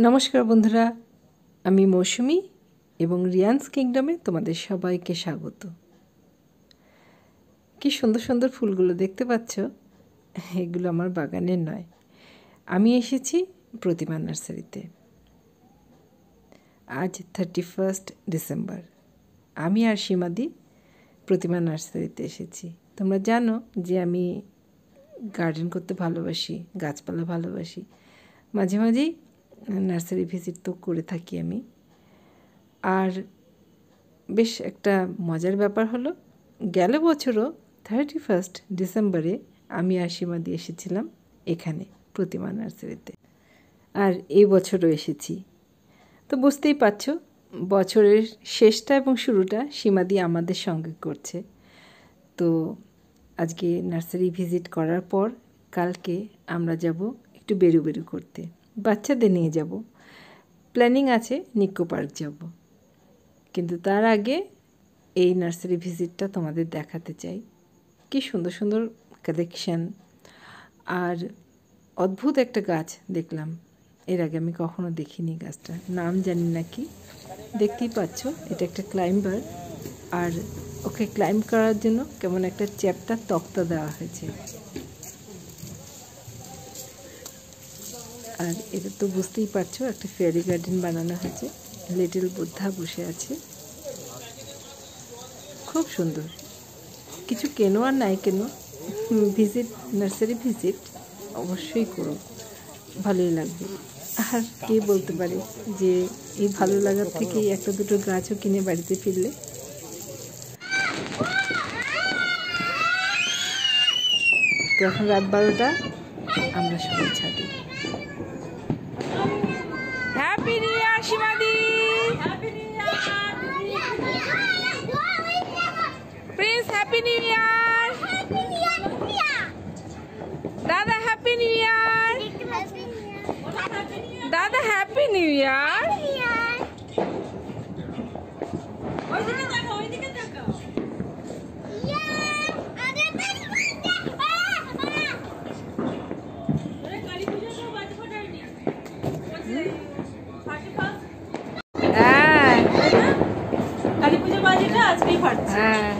নমস্কার বন্ধুরা, আমি মৌসুমি এবং রিয়ান্স কিংডমে তোমাদের সবাইকে স্বাগত। কি সুন্দর সুন্দর ফুলগুলো দেখতে পাচ্ছ, এগুলো আমার বাগানের নয়। আমি এসেছি প্রতিমা নার্সারিতে। আজ 31 ডিসেম্বর। আমি আর সীমাদি প্রতিমা নার্সারিতে এসেছি। তোমরা জানো যে আমি গার্ডেন করতে ভালোবাসি, গাছপালা ভালোবাসি। মাঝে মাঝেই নার্সারি ভিজিট তো করে থাকি আমি। আর বেশ একটা মজার ব্যাপার হলো, গেল বছরও 31 ডিসেম্বরে আমি আর সীমাদি এসেছিলাম এখানে প্রতিমা নার্সারিতে, আর এই বছরও এসেছি। তো বুঝতেই পারছো, বছরের শেষটা এবং শুরুটা সীমাদি আমাদের সঙ্গে করছে। তো আজকে নার্সারি ভিজিট করার পর কালকে আমরা যাব একটু বেরু করতে, বাচ্চাদের নিয়ে যাব। প্ল্যানিং আছে নিকো পার্ক যাব, কিন্তু তার আগে এই নার্সারি ভিজিটটা তোমাদের দেখাতে চাই। কি সুন্দর সুন্দর কালেকশান, আর অদ্ভুত একটা গাছ দেখলাম। এর আগে আমি কখনো দেখিনি গাছটা, নাম জানি না কি। দেখতেই পাচ্ছ এটা একটা ক্লাইম্বার, আর ওকে ক্লাইম্ব করার জন্য কেমন একটা চ্যাপ্টা তক্তা দেওয়া হয়েছে। আর এটা তো বুঝতেই পারছো একটা ফেয়ারি গার্ডেন বানানো হয়েছে। লিটল বুদ্ধা বসে আছে, খুব সুন্দর। কিছু কেনো আর নাই কেনো, ভিজিট নার্সারি ভিজিট অবশ্যই করো, ভালোই লাগবে। আর কে বলতে পারে যে এই ভালো লাগার থেকেই একটা দুটো গাছও কিনে বাড়িতে ফিরলে। তো এখন রাত 12টা, আমরা সবাই ছাদে। হ্যাপি নিউ ইয়ার সীমাদি, প্রিন্স হ্যাপি নিউ ইয়ার, দাদা হ্যাপি নিউ ইয়ার, দাদা হ্যাপি নিউ ইয়ার। হ্যাঁ,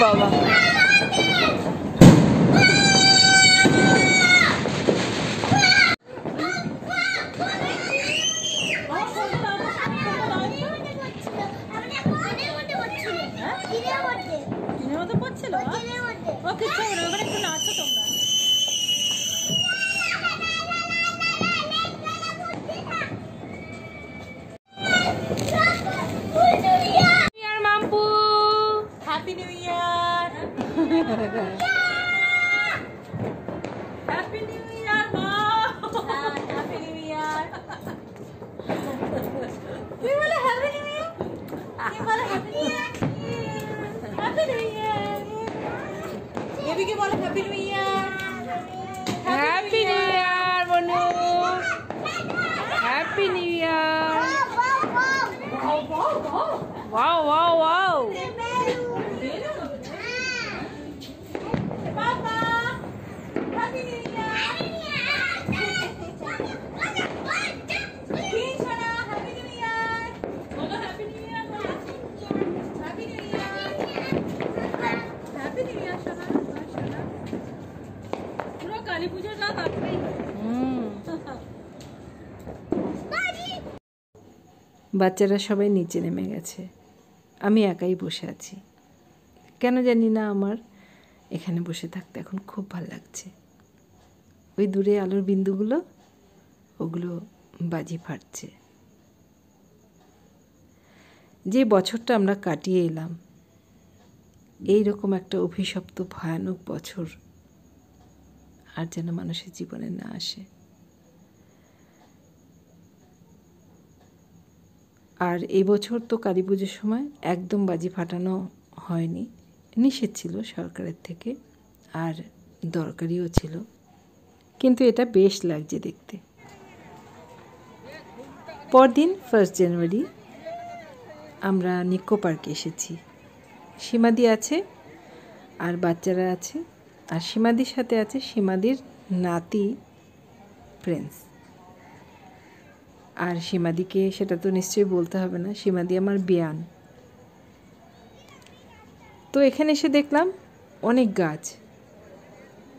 বাবা Happy New Year! Happy New Year, Mom! Happy New Year! You want a Happy New Year? You want a Happy New Year? Happy New Year! Baby, you want a Happy New Year? Happy New Year, Bonu! Happy New Year! Wow, wow, wow! বাচ্চারা সবাই নিচে নেমে গেছে, আমি একাই বসে আছি। কেন জানি না আমার এখানে বসে থাকতে এখন খুব ভালো লাগছে। ওই দূরে আলোর বিন্দুগুলো, ওগুলো বাজি ফাটছে। যে বছরটা আমরা কাটিয়ে এলাম, এই রকম একটা অভিশপ্ত ভয়ানক বছর আর যেন মানুষের জীবনে না আসে। আর এই বছর তো কালী পুজোর সময় একদম বাজি ফাটানো হয়নি, নিষেধ ছিল সরকারের থেকে, আর দরকারিও ছিল। কিন্তু এটা বেশ লাগছে দেখতে। পরদিন 1 জানুয়ারি আমরা নিকো পার্কে এসেছি। সীমাদি আছে, আর বাচ্চারা আছে, আর সীমাদির সাথে আছে সীমাদির নাতি প্রিন্স। আর সীমাদিকে সেটা তো নিশ্চয়ই বলতে হবে না, সীমাদি আমার বিয়ান। তো এখানে এসে দেখলাম অনেক গাছ,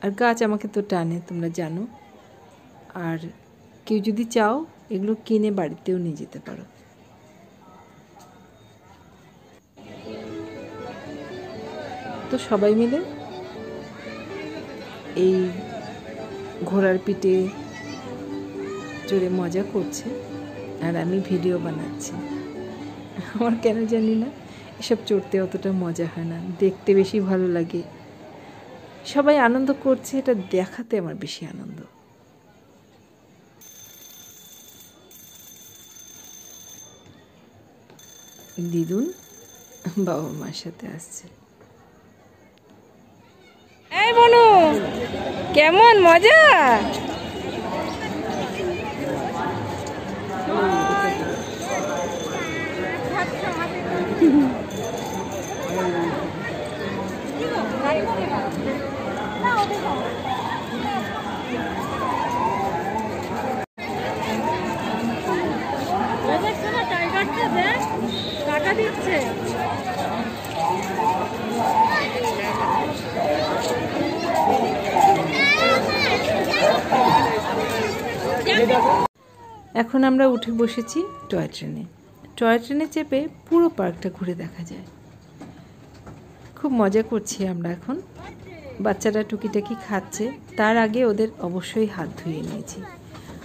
আর গাছ আমাকে তো টানে, তোমরা জানো। আর কেউ যদি চাও এগুলো কিনে বাড়িতেও নিয়ে যেতে পারো। তো সবাই মিলে এই ঘোড়ার পিঠে চড়ে মজা করছে, আর আমি ভিডিও বানাচ্ছি। আমার কেন জানি না এসব চড়তে অতটা মজা হয় না, দেখতে বেশি ভালো লাগে। সবাই আনন্দ করছে, এটা দেখাতে আমার বেশি আনন্দ। দিদুন বাবা মার সাথে আসছে। এই বনু, কেমন মজা? দিচ্ছে এখন আমরা উঠে বসেছি টয় ট্রেনে। টয় ট্রেনে চেপে পুরো পার্কটা ঘুরে দেখা যায়। খুব মজা করছি আমরা এখন। বাচ্চারা টুকিটাকি খাচ্ছে, তার আগে ওদের অবশ্যই হাত ধুয়ে নিয়েছি।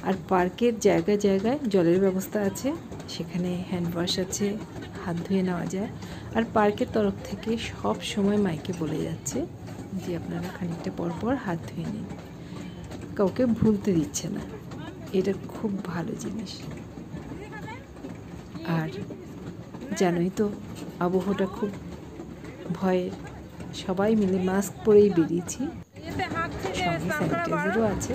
আর পার্কের জায়গায় জায়গায় জলের ব্যবস্থা আছে, সেখানে হ্যান্ড ওয়াশ আছে, হাত ধুয়ে নেওয়া যায়। আর পার্কের তরফ থেকে সব সময় মাইকে বলে যাচ্ছে যে আপনারা খানিকটা পর পর হাত ধুয়ে নিন, কাউকে ভুলতে দিচ্ছে না। এটা খুব ভালো জিনিস। আর জানোই তো আবহাওয়াটা খুব ভয়ের, সবাই মিলে মাস্ক পরেই বেরিয়েছি, সঙ্গে স্যানিটাইজারও আছে।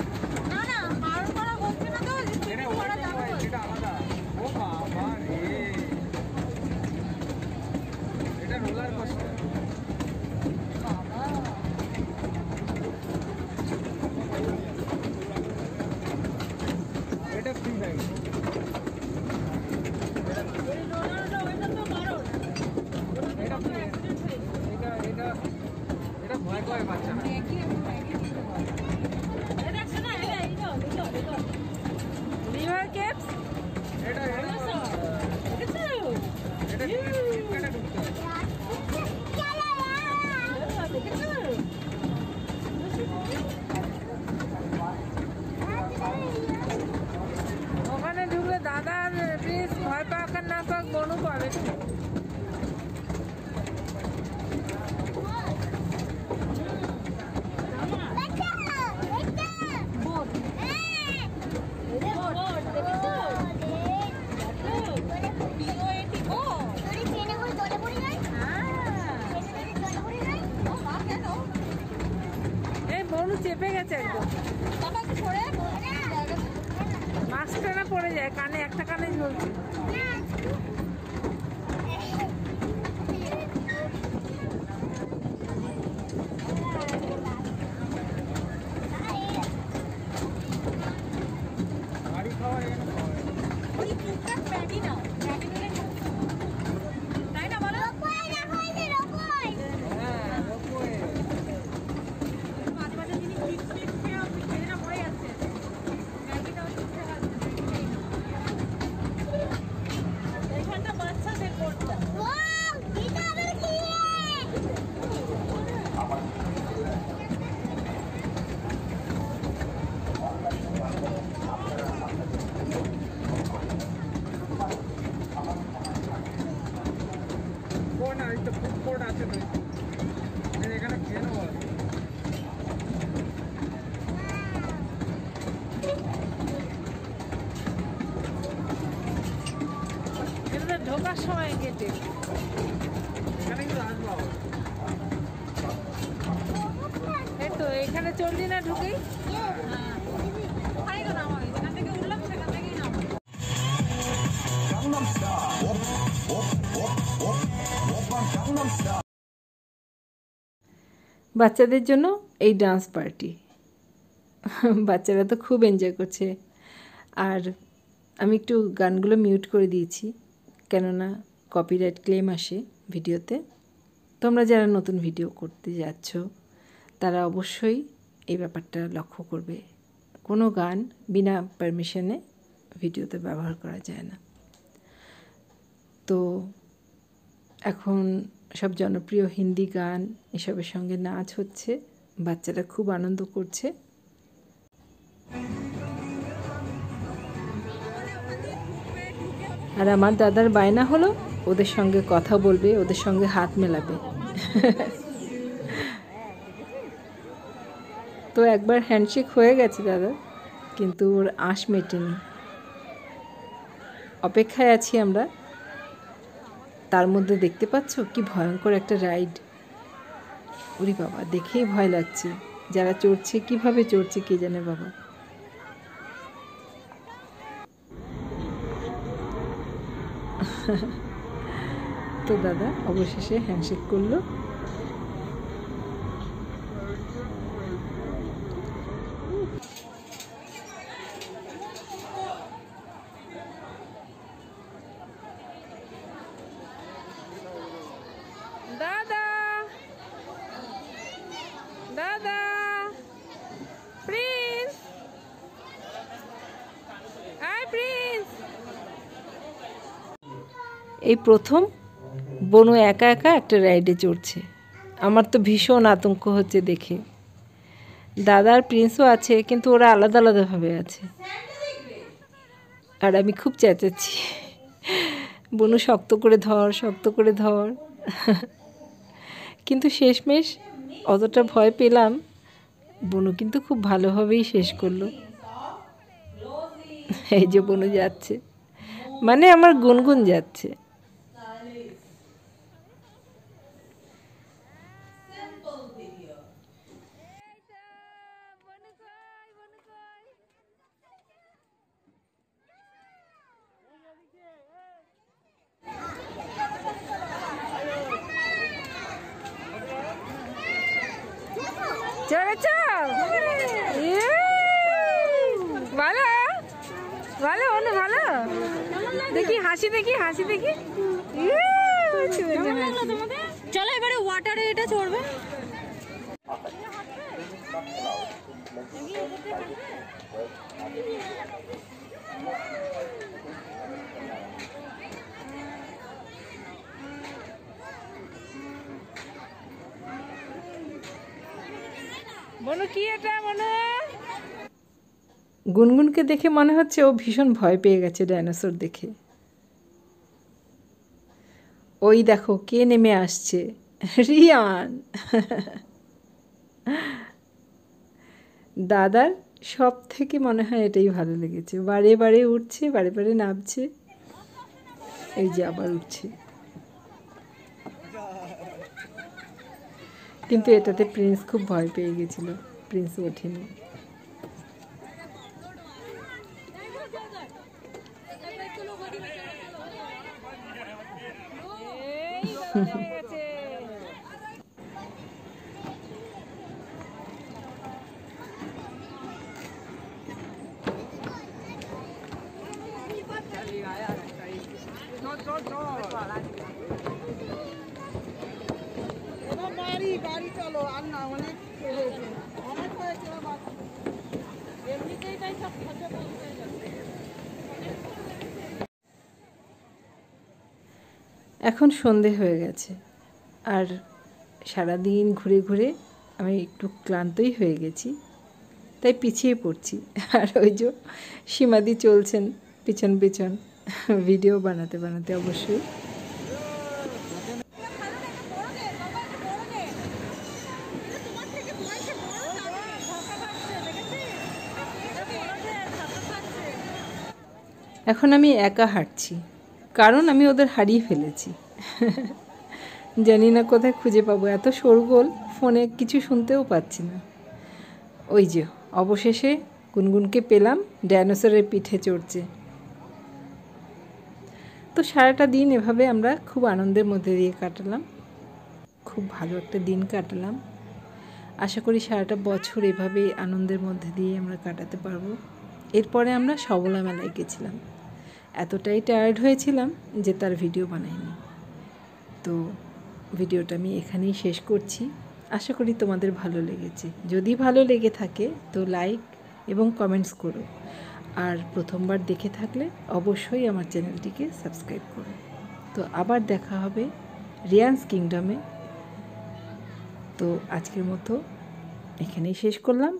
ওখানে ঢুকলে দাদা প্লিজ ভয় পাক আর না পাক বনু পাবে। এই বনু চেপে গেছে একদম, মাস্কটা না পড়ে যায়, কানে একটা কানে ঝুলছে। ঢোকার সময় গেটে এই তো এখানে চললি না ঢুকেই বাচ্চাদের জন্য এই ডান্স পার্টি। বাচ্চারা তো খুব এনজয় করছে। আর আমি একটু গানগুলো মিউট করে দিয়েছি, কেননা কপিরাইট ক্লেম আসে ভিডিওতে। তোমরা যারা নতুন ভিডিও করতে যাচ্ছ তারা অবশ্যই এই ব্যাপারটা লক্ষ্য করবে। কোনো গান বিনা পারমিশনে ভিডিওতে ব্যবহার করা যায় না। তো এখন সব জনপ্রিয় হিন্দি গান এসবের সঙ্গে নাচ হচ্ছে, বাচ্চারা খুব আনন্দ করছে। আর আমার দাদার বায়না হলো ওদের সঙ্গে কথা বলবে, ওদের সঙ্গে হাত মেলাবে। তো একবার হ্যান্ডশেক হয়ে গেছে দাদা, কিন্তু ওর আঁশ মেটেনি। অপেক্ষায় আছি আমরা। তার মধ্যে দেখতে পাচ্ছ কি ভয়ঙ্কর একটা রাইড। ওরে বাবা, দেখেই ভয় লাগছে। যারা চড়ছে কিভাবে চড়ছে কে জানে বাবা। তো দাদা অবশেষে হ্যান্ডশেক করলো। দাদা দাদা প্রিন্স, হাই প্রিন্স। এই প্রথম বনু একা একা একটা রাইডে চড়ছে। আমার তো ভীষণ আতঙ্ক হচ্ছে দেখে। দাদার প্রিন্সও আছে, কিন্তু ওরা আলাদা আলাদাভাবে আছে। আর আমি খুব চেঁচাচ্ছি, বনু শক্ত করে ধর, শক্ত করে ধর। কিন্তু শেষমেশ অতটা ভয় পেলাম, বনু কিন্তু খুব ভালোভাবেই শেষ করলো। এই যে বনু যাচ্ছে, মানে আমার গুনগুন যাচ্ছে। ভালো ভালো অনু, ভালো। দেখি হাসি, দেখি হাসি, দেখি। চলো এবারে ওয়াটারে এটা চড়বে। বনু কি এটা বনু? গুনগুনকে দেখে মনে হচ্ছে ও ভীষণ ভয় পেয়ে গেছে ডাইনোসর দেখে। ওই দেখো কে নেমে আসছে, রিয়ান। দাদার সব থেকে মনে হয় এটাই ভালো লেগেছে। বারে বারে উঠছে, বারে বারে নামছে, এই যে আবার উঠছে। কিন্তু এটাতে প্রিন্স খুব ভয় পেয়ে গেছিল, প্রিন্স ওঠেনি। বাড়ি চলো, আর না অনেক হয়েছে, অনেক হয়েছে। এমনিতেই তাই সব খরচা হয়ে যাবে। এখন সন্ধে হয়ে গেছে, আর সারাদিন ঘুরে ঘুরে আমি একটু ক্লান্তই হয়ে গেছি, তাই পিছিয়ে পড়ছি। আর ওই যে সীমাদি চলছেন পিছন পিছন ভিডিও বানাতে বানাতে। অবশ্যই এখন আমি একা হাঁটছি, কারণ আমি ওদের হারিয়ে ফেলেছি। জানি না কোথায় খুঁজে পাবো, এত শোরগোল, ফোনে কিছু শুনতেও পাচ্ছি না। ওই যে অবশেষে গুনগুনকে পেলাম, ডাইনোসরের পিঠে চড়ছে। তো সারাটা দিন এভাবে আমরা খুব আনন্দের মধ্যে দিয়ে কাটালাম, খুব ভালো একটা দিন কাটালাম। আশা করি সারাটা বছর এভাবেই আনন্দের মধ্যে দিয়ে আমরা কাটাতে পারবো। এরপরে আমরা সবলা মেলায় গেছিলাম, এতটাই টায়ার্ড হয়েছিলাম যে তার ভিডিও বানাইনি। তো ভিডিওটা আমি এখানেই শেষ করছি। আশা করি তোমাদের ভালো লেগেছে। যদি ভালো লেগে থাকে তো লাইক এবং কমেন্টস করো, আর প্রথমবার দেখে থাকলে অবশ্যই আমার চ্যানেলটিকে সাবস্ক্রাইব করো। তো আবার দেখা হবে রিয়ান্স কিংডমে। তো আজকের মতো এখানেই শেষ করলাম।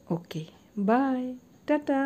ওকে, বাই, টাটা।